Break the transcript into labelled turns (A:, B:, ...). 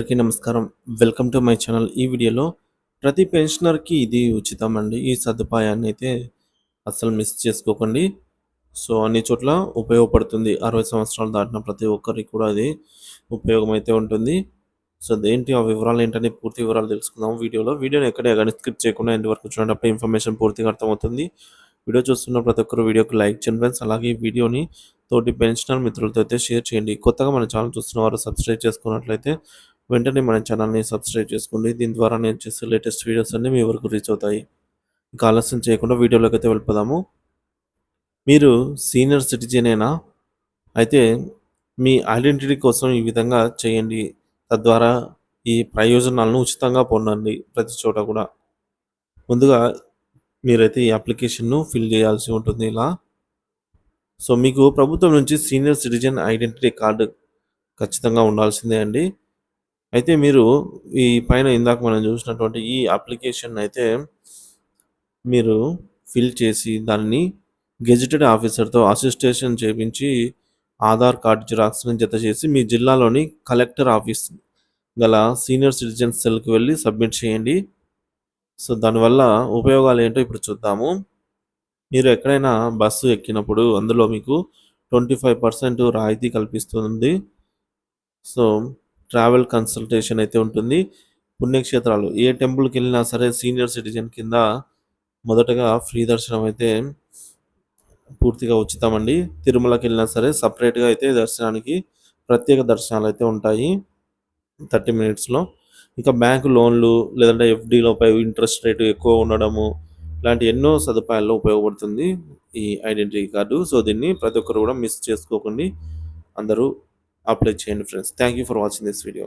A: అందరికీ నమస్కారం. Welcome to my channel. ఈ వీడియోలో ప్రతి పెన్షనర్‌కి ఇది ఉచితమండి. ఈ సదుపాయాన్నయితే అస్సలు మిస్ చేసుకోకండి. సో, అన్ని చోట్ల ఉపయోగపడుతుంది. 60 సంవత్సరాలు దాటిన ప్రతి ఒక్కరికి కూడా అది ఉపయోగమైతే ఉంటుంది. సో, అదేంటి ఆ వివరాలేంటని పూర్తి వివరాలు తెలుసుకుందాం వీడియోలో. వీడియోని ఎక్కడ గాని స్కిప్ చేయకుండా ఎండ్ వరకు చూడండి. అప్పుడే ఇన్ఫర్మేషన్ పూర్తిగా అర్థమవుతుంది. వీడియో చూస్తున్న ప్రతి ఒక్కరు వీడియోకి లైక్ చేయండి ఫ్రెండ్స్. అలాగే ఈ వీడియోని తోటి పెన్షనర్ మిత్రులతో అయితే షేర్ చేయండి. కొత్తగా మన ఛానల్ చూస్తున్న వారు సబ్స్క్రైబ్ చేసుకున్నట్లయితే వెంటనే మన ఛానల్‌ని సబ్స్క్రైబ్ చేసుకోండి. దీని ద్వారా నేను చేసే లేటెస్ట్ వీడియోస్ అన్నీ మీ వరకు రీచ్ అవుతాయి. ఇక ఆలస్యం చేయకుండా వీడియోలోకైతే వెళ్ళిపోదాము. మీరు సీనియర్ సిటిజనేనా? అయితే మీ ఐడెంటిటీ కోసం ఈ విధంగా చేయండి. తద్వారా ఈ ప్రయోజనాలను ఉచితంగా పొందండి ప్రతి చోట కూడా. ముందుగా మీరైతే ఈ అప్లికేషన్‌ను ఫిల్ చేయాల్సి ఉంటుంది ఇలా. సో, మీకు ప్రభుత్వం నుంచి సీనియర్ సిటిజన్ ఐడెంటిటీ కార్డ్ ఖచ్చితంగా ఉండాల్సిందే అండి. అయితే మీరు ఈ పైన ఇందాక మనం చూసినటువంటి ఈ అప్లికేషన్ అయితే మీరు ఫిల్ చేసి దాన్ని గెజిటెడ్ ఆఫీసర్‌తో అసిస్టేషన్ చేపించి ఆధార్ కార్డ్ జిరాక్స్‌ని జతచేసి మీ జిల్లాలోని కలెక్టర్ ఆఫీస్ గల సీనియర్ సిటిజన్స్ సెల్‌కి వెళ్లి సబ్మిట్ చేయండి. సో, దానివల్ల ఉపయోగాలేంటో ఇప్పుడు చూద్దాము. మీరు ఎక్కడైనా బస్సు ఎక్కినప్పుడు అందులో మీకు 25% రాయితీ కల్పిస్తుంది. సో, ట్రావెల్ కన్సల్టేషన్ అయితే ఉంటుంది. పుణ్యక్షేత్రాలు ఏ టెంపుల్‌కెళ్ళినా సరే సీనియర్ సిటిజన్ కింద మొదటగా ఫ్రీ దర్శనం అయితే పూర్తిగా ఉచితమండి. తిరుమలకెళ్ళినా సరే సెపరేట్‌గా అయితే దర్శనానికి ప్రత్యేక దర్శనాలైతే ఉంటాయి 30 మినిట్స్‌లో. ఇక బ్యాంక్ లోన్‌లు లేదంటే ఎఫ్‌డీలపై ఇంట్రెస్ట్ రేట్ ఎక్కువ ఉండడము, ఇలాంటి ఎన్నో సదుపాయాల్లో ఉపయోగపడుతుంది ఈ ఐడెంటిటీ కార్డు. సో, దీన్ని ప్రతి ఒక్కరు కూడా మిస్ చేసుకోకండి. అందరూ అప్లై చేయండి friends. Thank you for watching this video.